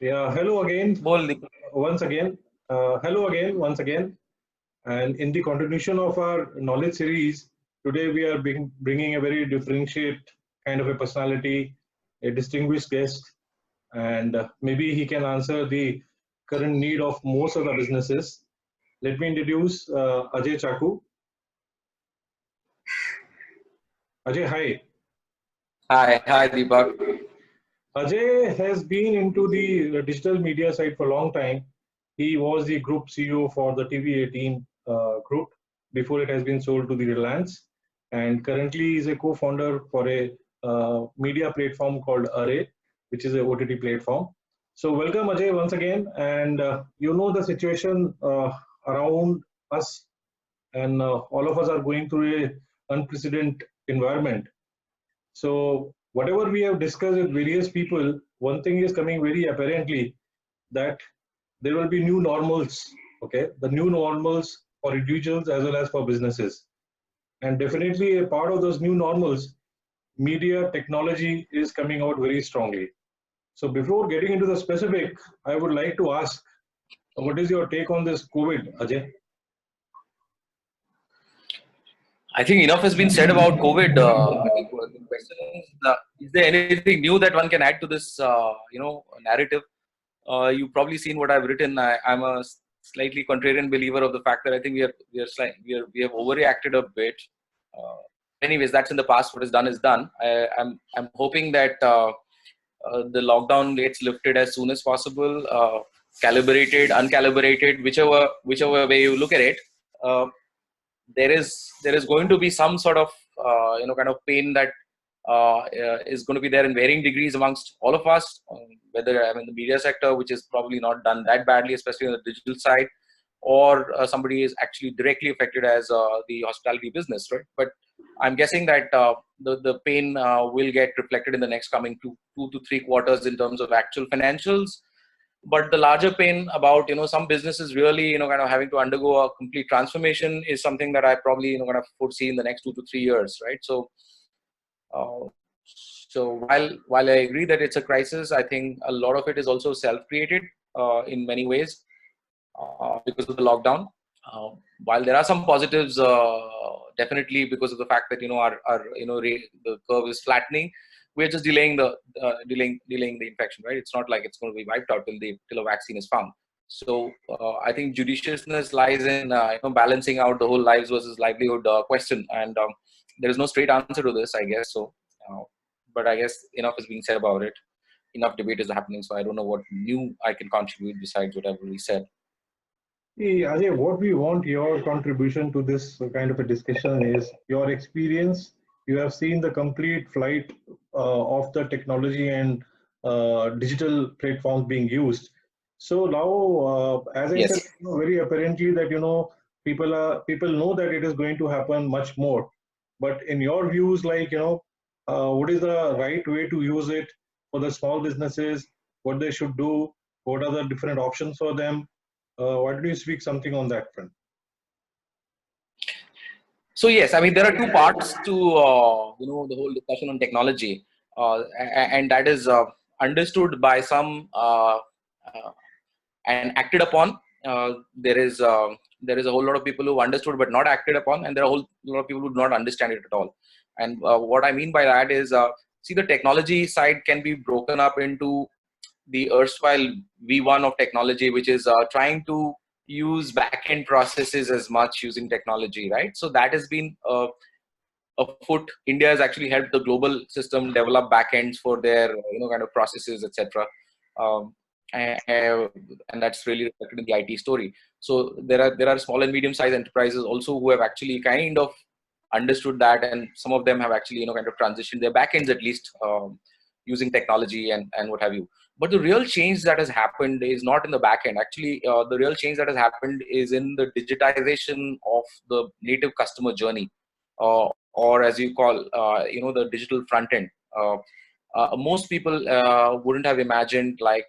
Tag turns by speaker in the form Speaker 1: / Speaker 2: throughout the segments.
Speaker 1: Yeah, hello again,
Speaker 2: बोल दीपक।
Speaker 1: once again. Hello again, once again. And in the continuation of our knowledge series, today we are bringing a very differentiate kind of a personality, a distinguished guest, and maybe he can answer the current need of most of the businesses. Let me introduce Ajay Chacko. Ajay, hi.
Speaker 2: Hi Deepak.
Speaker 1: Ajay has been into the digital media side for a long time. He was the group CEO for the TV18 group before it has been sold to the Reliance, and currently is a co-founder for a media platform called Arre, which is a OTT platform. So welcome Ajay once again, and you know the situation around us, and all of us are going through a unprecedented environment. So whatever we have discussed with various people, one thing is coming very apparently that there will be new normals. Okay, the new normals for individuals as well as for businesses, and definitely a part of those new normals, media technology is coming out very strongly. So before getting into the specific, I would like to ask, what is your take on this COVID, Ajay?
Speaker 2: I think enough has been said about COVID. The question is there anything new that one can add to this, narrative? You've probably seen what I've written. I'm a slightly contrarian believer of the fact that I think we have overreacted a bit. Anyways, that's in the past. What is done is done. I'm hoping that the lockdown gets lifted as soon as possible, calibrated, uncalibrated, whichever way you look at it. Uh, there is going to be some sort of kind of pain that is going to be there in varying degrees amongst all of us, whether I'm in the media sector, which is probably not done that badly, especially on the digital side, or somebody is actually directly affected as the hospitality business, right? But I'm guessing that the pain will get reflected in the next coming two to three quarters in terms of actual financials. But the larger pain about some businesses really kind of having to undergo a complete transformation is something that I probably kind of foresee in the next 2 to 3 years, right? Uh, so while I agree that it's a crisis, I think a lot of it is also self-created in many ways because of the lockdown. Uh, while there are some positives, definitely because of the fact that our the curve is flattening, we're just delaying the infection, right? It's not like it's going to be wiped out till a vaccine is found. So I think judiciousness lies in balancing out the whole lives versus livelihood question, and there is no straight answer to this, I guess. So, but I guess enough is being said about it. Enough debate is happening, so I don't know what new I can contribute besides what I've already said.
Speaker 1: Hey, Ajay, what we want your contribution to this kind of a discussion is your experience. You have seen the complete flight of the technology and digital platforms being used. So now, as I said,
Speaker 2: Yes.
Speaker 1: very apparently that people know that it is going to happen much more. But in your views, like what is the right way to use it for the small businesses? What they should do? What are the different options for them? Why don't you speak something on that front?
Speaker 2: So yes, I mean there are two parts to the whole discussion on technology, and that is understood by some uh, and acted upon. There is a whole lot of people who understood but not acted upon, and there are a whole lot of people who do not understand it at all. And what I mean by that is, see, the technology side can be broken up into the erstwhile V1 of technology, which is trying to use back-end processes as much using technology, right? So that has been afoot. India has actually helped the global system develop backends for their kind of processes, etc. Um, and that's really reflected in the IT story. So there are small and medium-sized enterprises also who have actually kind of understood that, and some of them have actually kind of transitioned their backends at least using technology and what have you. But the real change that has happened is not in the back end. Actually, the real change that has happened is in the digitization of the native customer journey, or as you call, the digital front end. Most people wouldn't have imagined like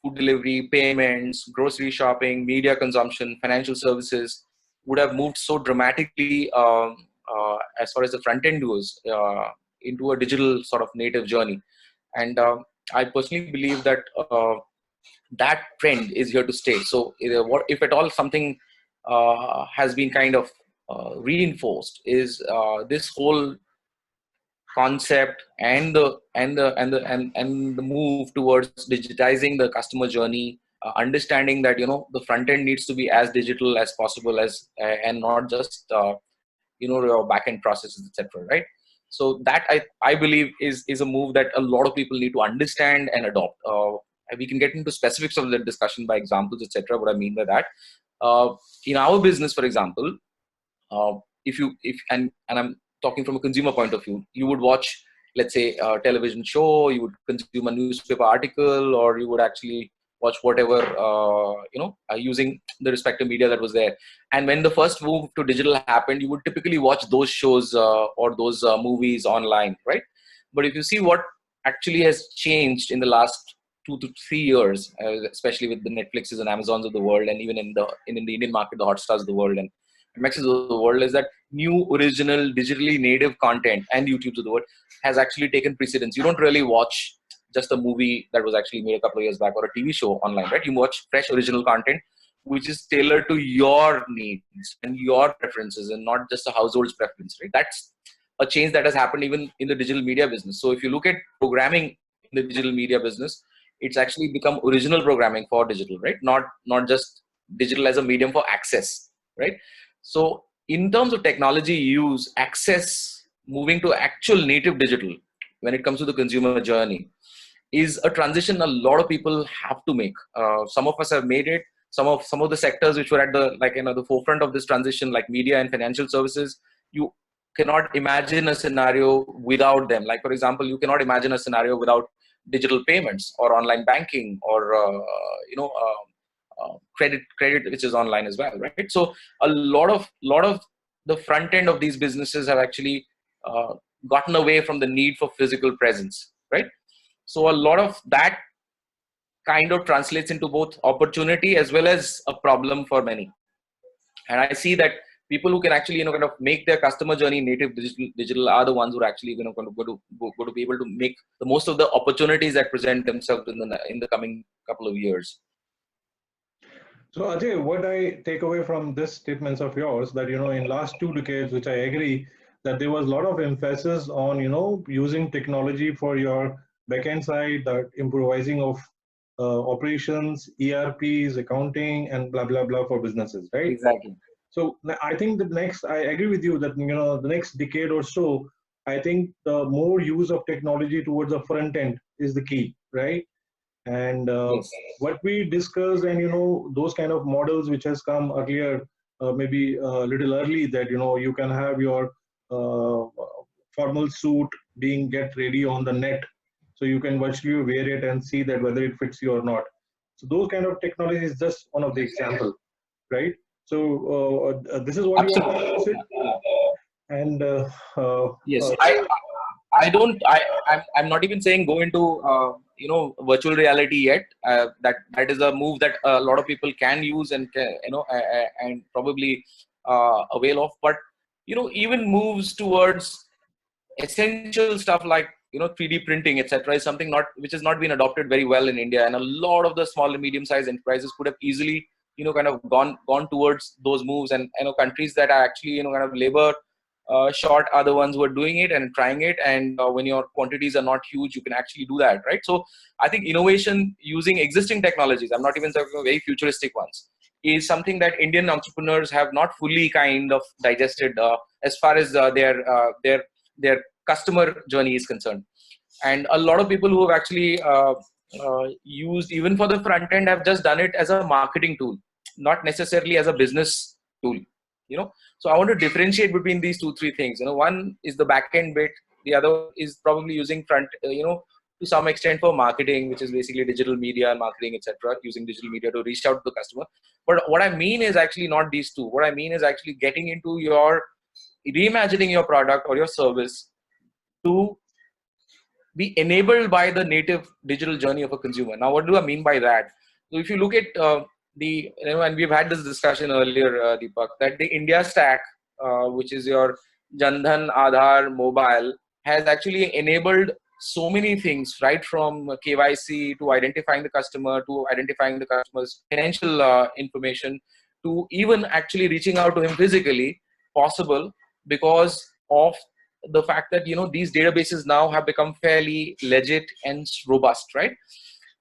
Speaker 2: food delivery, payments, grocery shopping, media consumption, financial services would have moved so dramatically as far as the front end goes into a digital sort of native journey. And I personally believe that that trend is here to stay. So what if at all something has been kind of reinforced is this whole concept and the move towards digitizing the customer journey, understanding that the front end needs to be as digital as possible as and not just your back end processes, etc., right? So that I believe is a move that a lot of people need to understand and adopt. We can get into specifics of the discussion by examples, etc., what I mean by that. In our business, for example, uh, if I'm talking from a consumer point of view, you would watch, let's say, a television show, you would consume a newspaper article, or you would actually watch whatever using the respective media that was there. And when the first move to digital happened, you would typically watch those shows or those movies online, right? But if you see what actually has changed in the last 2 to 3 years, especially with the Netflixes and Amazons of the world, and even in the Indian market, the Hotstars of the world and MXs of the world, is that new original digitally native content and YouTubes of the world has actually taken precedence. You don't really watch just a movie that was actually made a couple of years back or a TV show online, right? You watch fresh original content which is tailored to your needs and your preferences and not just a household's preference, right? That's a change that has happened even in the digital media business. So if you look at programming in the digital media business, it's actually become original programming for digital, right? Not just digital as a medium for access, right? So in terms of technology use, access, moving to actual native digital when it comes to the consumer journey is a transition a lot of people have to make. Some of us have made it. Some of the sectors which were at the forefront of this transition, like media and financial services, you cannot imagine a scenario without them. Like, for example, you cannot imagine a scenario without digital payments or online banking or credit which is online as well, right? So a lot of the front end of these businesses have actually gotten away from the need for physical presence, right? So a lot of that kind of translates into both opportunity as well as a problem for many. And I see that people who can actually kind of make their customer journey native digital are the ones who are actually going to be able to make the most of the opportunities that present themselves in the coming couple of years.
Speaker 1: So Ajay, what I take away from this statements of yours, that in last 2 decades, which I agree, that there was a lot of emphasis on using technology for your backend side, that improvising of operations, ERPs, accounting, and blah blah blah for businesses, right?
Speaker 2: Exactly.
Speaker 1: So I think I agree with you that the next decade or so, I think the more use of technology towards the front end is the key, right? And
Speaker 2: Yes.
Speaker 1: what we discussed, and those kind of models which has come earlier, maybe a little early, that you can have your uh, formal suit being get ready on the net, so you can virtually wear it and see that whether it fits you or not. So those kind of technology is just one of the example, right? So this is what you are trying to say.
Speaker 2: Absolutely.
Speaker 1: And
Speaker 2: Yes. I'm not even saying go into virtual reality yet. That is a move that a lot of people can use and and probably avail of. But even moves towards essential stuff like 3D printing, etc., is something not which has not been adopted very well in India, and a lot of the small and medium sized enterprises could have easily kind of gone towards those moves. And countries that are actually kind of labor short are the ones who are doing it and trying it. And when your quantities are not huge, you can actually do that, right? So I think innovation using existing technologies, I'm not even talking about very futuristic ones, is something that Indian entrepreneurs have not fully kind of digested as far as their customer journey is concerned. And a lot of people who have actually used even for the front end have just done it as a marketing tool, not necessarily as a business tool. So I want to differentiate between these 2 3 things. One is the back end bit, the other is probably using front to some extent for marketing, which is basically digital media and marketing, etc., using digital media to reach out to the customer. But what I mean is actually not these two. What I mean is actually getting into your reimagining your product or your service to be enabled by the native digital journey of a consumer. Now, what do I mean by that? So if you look at and we've had this discussion earlier, Deepak, that the India stack, which is your Jandhan, Aadhaar, mobile, has actually enabled so many things, right from KYC to identifying the customer, to identifying the customer's financial information, to even actually reaching out to him physically, possible because of the fact that these databases now have become fairly legit and robust, right?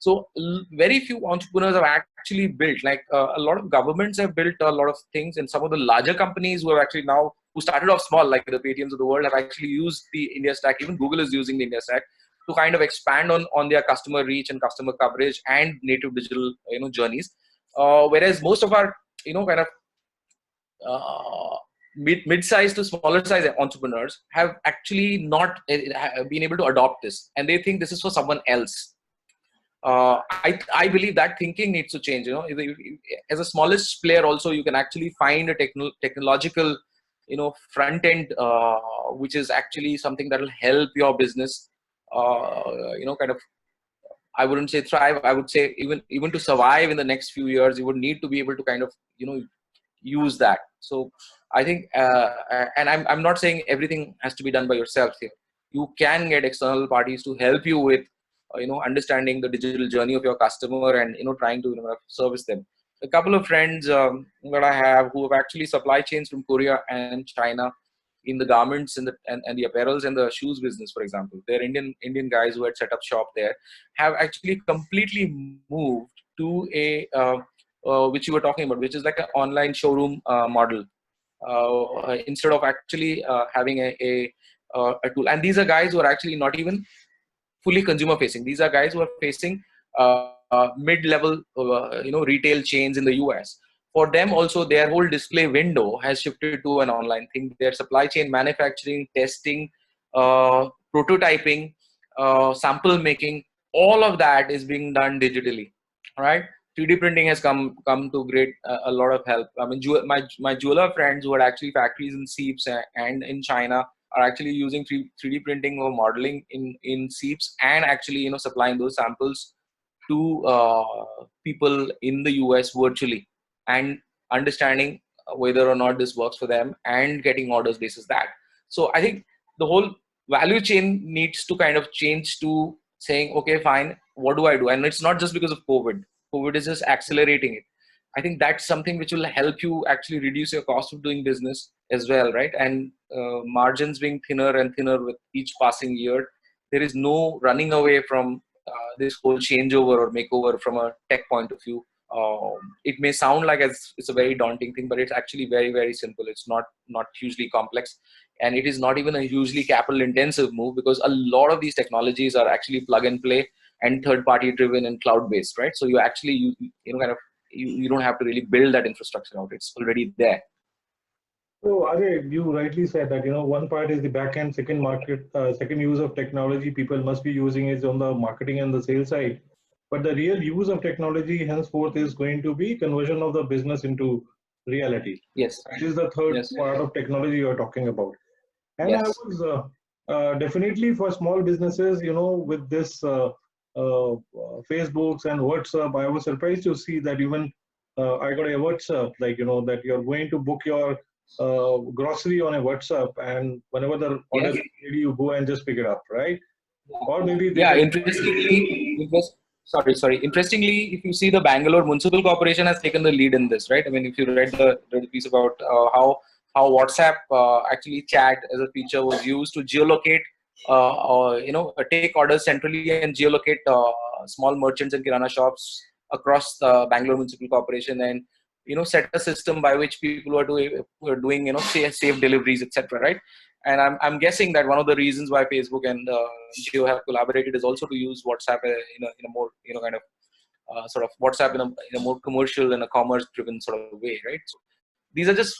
Speaker 2: So very few entrepreneurs have actually built, like a lot of governments have built a lot of things, and some of the larger companies who have actually now, who started off small, like the Paytms of the world, have actually used the India stack. Even Google is using the India stack to kind of expand on their customer reach and customer coverage and native digital journeys. Whereas most of our kind of mid-sized to smaller size entrepreneurs have actually not been able to adopt this, and they think this is for someone else. I believe that thinking needs to change. As a smallest player, also you can actually find a technological, front end, which is actually something that will help your business, kind of. I wouldn't say thrive. I would say even to survive in the next few years, you would need to be able to kind of use that. So I think, and I'm not saying everything has to be done by yourself here. You can get external parties to help you with understanding the digital journey of your customer and trying to service them. A couple of friends that I have who have actually supply chains from Korea and China in the garments and the apparels and the shoes business, for example. They're Indian guys who had set up shop there, have actually completely moved to a which you were talking about, which is like an online showroom model, instead of actually having a tool. And these are guys who are actually not even fully consumer facing. These are guys who are facing mid-level retail chains in the US. For them also, their whole display window has shifted to an online thing. Their supply chain, manufacturing, testing, prototyping, sample making, all of that is being done digitally. All right. 3D printing has come to great a lot of help. I mean, my jeweler friends who had actually factories in Seeps and in China are actually using 3D printing or modeling in Seeps, and actually supplying those samples to people in the US virtually, and understanding whether or not this works for them and getting orders basis that. So I think the whole value chain needs to kind of change to saying, okay, fine, what do I do? And it's not just because of COVID is just accelerating it. I think that's something which will help you actually reduce your cost of doing business as well, right? And margins being thinner and thinner with each passing year, there is no running away from this whole changeover or makeover from a tech point of view. It may sound like it's a very daunting thing, but it's actually very, very simple. It's not hugely complex, and it is not even a hugely capital intensive move, because a lot of these technologies are actually plug and play and third party driven and cloud based, right? So you actually kind of you don't have to really build that infrastructure out. It's already there.
Speaker 1: So, Ajay, you rightly said that one part is the back end, second use of technology people must be using is on the marketing and the sales side. But the real use of technology henceforth is going to be conversion of the business into reality.
Speaker 2: Yes.
Speaker 1: That is the third part of technology you are talking about. And I was definitely for small businesses, with this Facebooks and WhatsApp, I was surprised to see that even I got a WhatsApp, like, that you're going to book your grocery on a WhatsApp, and whenever the order is ready, you go and just pick it up, right? Or maybe
Speaker 2: Interestingly, if you see, the Bangalore Municipal Corporation has taken the lead in this, right? I mean, if you read the piece about how WhatsApp actually chat as a feature was used to geolocate, take orders centrally and geolocate small merchants and kirana shops across the Bangalore Municipal Corporation, and set a system by which people were doing safe deliveries, etc. Right? And I'm guessing that one of the reasons why Facebook and Jio have collaborated is also to use WhatsApp in a more kind of sort of WhatsApp in a more commercial and a commerce driven sort of way, right? So these are just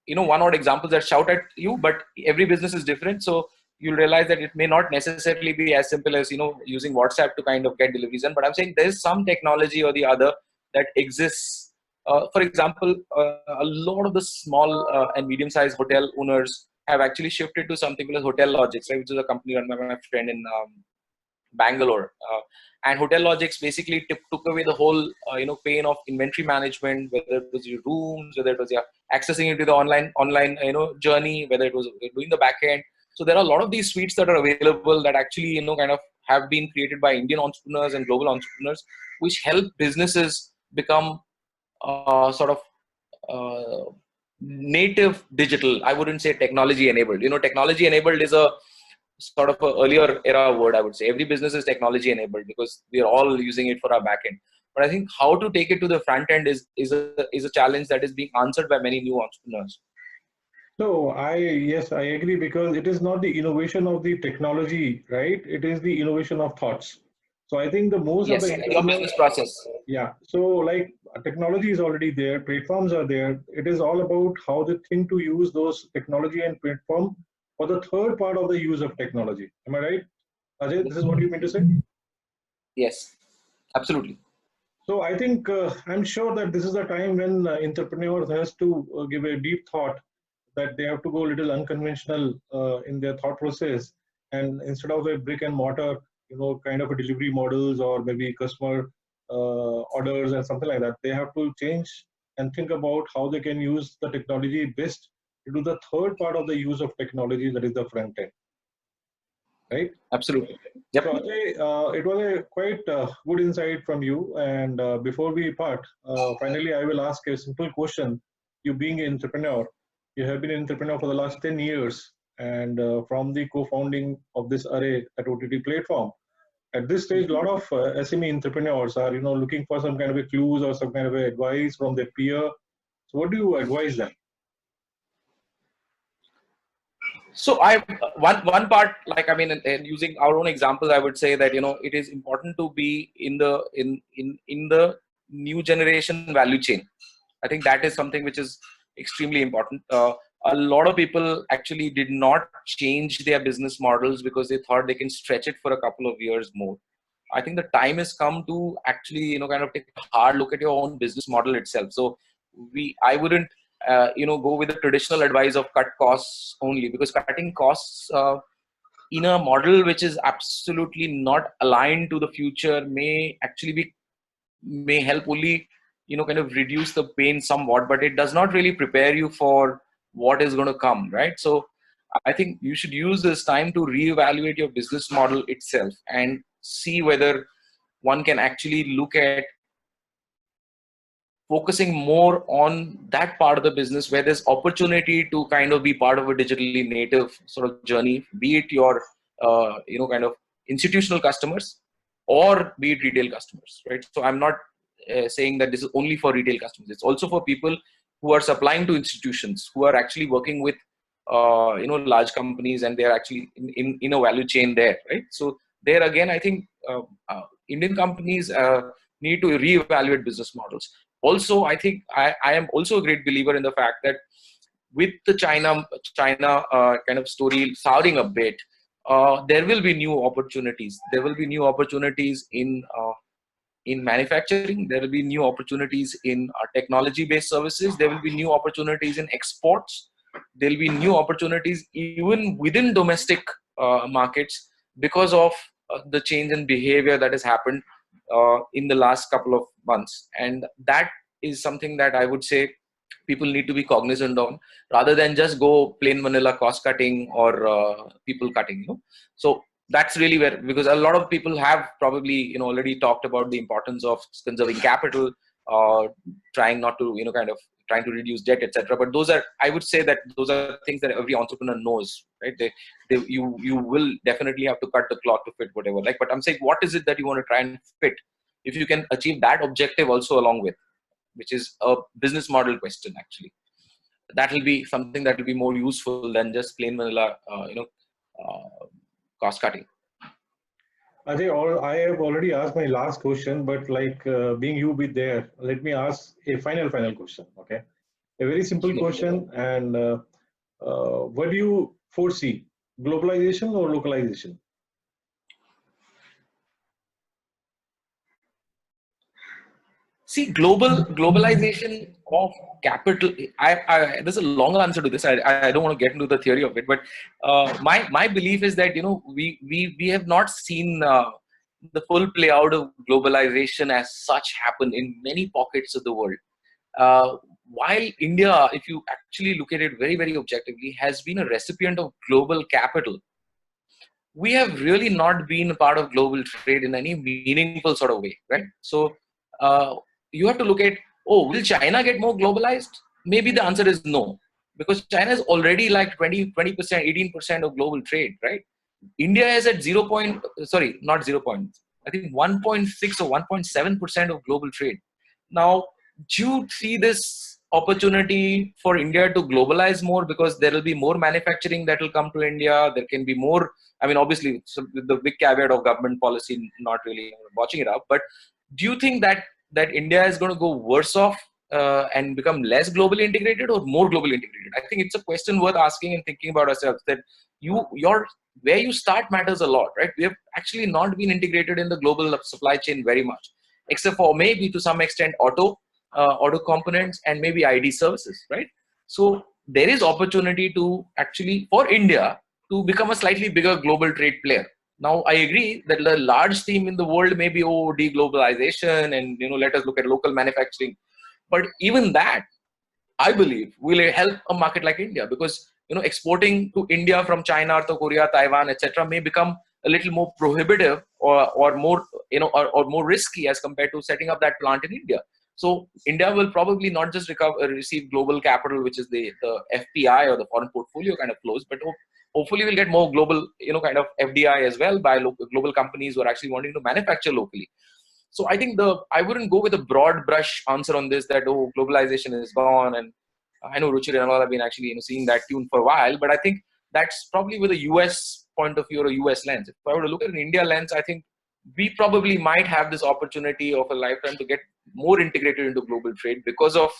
Speaker 2: one odd examples that shout at you, but every business is different, so you'll realize that it may not necessarily be as simple as using WhatsApp to kind of get deliveries in. But I'm saying there's some technology or the other that exists. For example, a lot of the small and medium-sized hotel owners have actually shifted to something called Hotel Logics, right, which is a company run by my friend in Bangalore. And Hotel Logics basically took away the whole pain of inventory management, whether it was your rooms, whether it was your accessing into the online journey, whether it was doing the back end. So there are a lot of these suites that are available that actually, kind of have been created by Indian entrepreneurs and global entrepreneurs, which help businesses become sort of uh, native digital. I wouldn't say technology enabled. Technology enabled is a sort of a earlier era word. I would say every business is technology enabled because we are all using it for our back end. But I think how to take it to the front end is a challenge that is being answered by many new entrepreneurs.
Speaker 1: So yes, I agree, because it is not the innovation of the technology, right? It is the innovation of thoughts. So I think the most of the
Speaker 2: Yes, your
Speaker 1: entrepreneurs,
Speaker 2: business process.
Speaker 1: yeah. So like technology is already there, platforms are there. It is all about how they think to use those technology and platform for the third part of the use of technology. Am I right, Ajay? This is what you mean to say?
Speaker 2: Yes, absolutely.
Speaker 1: So I think I'm sure that this is a time when entrepreneurs has to give a deep thought, that they have to go a little unconventional in their thought process, and instead of a brick and mortar, kind of a delivery models or maybe customer orders and something like that, they have to change and think about how they can use the technology best to do the third part of the use of technology, that is the front end, right?
Speaker 2: Absolutely.
Speaker 1: So
Speaker 2: Yep.
Speaker 1: Ajay, it was a quite good insight from you. And before we part, finally, I will ask a simple question. You being an entrepreneur, you have been an entrepreneur for the last 10 years, and from the co-founding of this Arre at OTT platform. At this stage, a lot of SME entrepreneurs are, looking for some kind of a clues or some kind of a advice from their peer. So, what do you advise them?
Speaker 2: So one part, like, I mean, and using our own examples, I would say that it is important to be in the new generation value chain. I think that is something which is extremely important. A lot of people actually did not change their business models because they thought they can stretch it for a couple of years more. I think the time has come to actually, kind of take a hard look at your own business model itself. So I wouldn't, go with the traditional advice of cut costs only, because cutting costs in a model which is absolutely not aligned to the future may help only, kind of reduce the pain somewhat, but it does not really prepare you for what is going to come, right? So I think you should use this time to reevaluate your business model itself and see whether one can actually look at focusing more on that part of the business where there's opportunity to kind of be part of a digitally native sort of journey, be it your, kind of institutional customers or be it retail customers, right? So I'm not saying that this is only for retail customers. It's also for people who are supplying to institutions, who are actually working with, large companies, and they're actually in a value chain there, right? So there again, I think Indian companies need to reevaluate business models. Also, I think I am also a great believer in the fact that with the China kind of story souring a bit, there will be new opportunities. There will be new opportunities in manufacturing. There will be new opportunities in technology-based services. There will be new opportunities in exports. There will be new opportunities even within domestic markets because of the change in behavior that has happened in the last couple of months. And that is something that I would say people need to be cognizant on, rather than just go plain vanilla cost cutting or people cutting. So that's really where, because a lot of people have probably already talked about the importance of conserving capital, trying not to kind of trying to reduce debt, etc. But those are, I would say that those are things that every entrepreneur knows, right? You will definitely have to cut the cloth to fit whatever, like, but I'm saying, what is it that you want to try and fit? If you can achieve that objective also along with, which is a business model question, actually, that will be something that will be more useful than just plain vanilla cost cutting.
Speaker 1: Ajay, I have already asked my last question, but like being you be there, let me ask a final question. Okay, a very simple question. And what do you foresee, globalization or localization?
Speaker 2: See, globalization of capital. There's a long answer to this. I don't want to get into the theory of it, but my belief is that we have not seen the full play out of globalization as such happen in many pockets of the world. while India, if you actually look at it very, very objectively, has been a recipient of global capital, we have really not been a part of global trade in any meaningful sort of way, right? So you have to look at, oh, will China get more globalized? Maybe the answer is no, because China is already like 20%, 18% of global trade, right? India is at 0. Sorry, not 0. I think 1.6 or 1.7% of global trade. Now, do you see this opportunity for India to globalize more, because there will be more manufacturing that will come to India? There can be more. I mean, obviously, with the big caveat of government policy not really watching it up. But do you think that India is going to go worse off and become less globally integrated or more globally integrated? I think it's a question worth asking and thinking about ourselves. That your where you start matters a lot, right? We have actually not been integrated in the global supply chain very much, except for maybe to some extent auto components and maybe ID services, right? So there is opportunity to actually for India to become a slightly bigger global trade player. Now, I agree that the large theme in the world may be deglobalization and let us look at local manufacturing, but even that, I believe, will help a market like India, because exporting to India from China to Korea, Taiwan, etc., may become a little more prohibitive or more or more risky as compared to setting up that plant in India. So India will probably not just receive global capital, which is the FPI or the foreign portfolio kind of flows, but hopefully we'll get more global kind of FDI as well by global companies who are actually wanting to manufacture locally. So I think I wouldn't go with a broad brush answer on this that globalization is gone, and I know Ruchir and all have been actually seeing that tune for a while, but I think that's probably with a US point of view or a US lens. If I were to look at an India lens, I think we probably might have this opportunity of a lifetime to get more integrated into global trade because of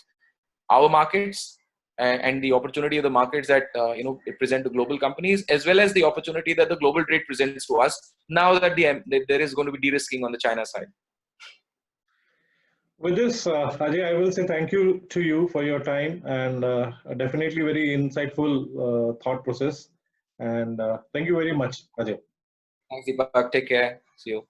Speaker 2: our markets and the opportunity of the markets that it present to global companies, as well as the opportunity that the global trade presents to us now that there is going to be de-risking on the China side.
Speaker 1: With this, Ajay, I will say thank you to you for your time, and definitely very insightful thought process. And thank you very much, Ajay.
Speaker 2: Thanks, Deepak. Take care. See you.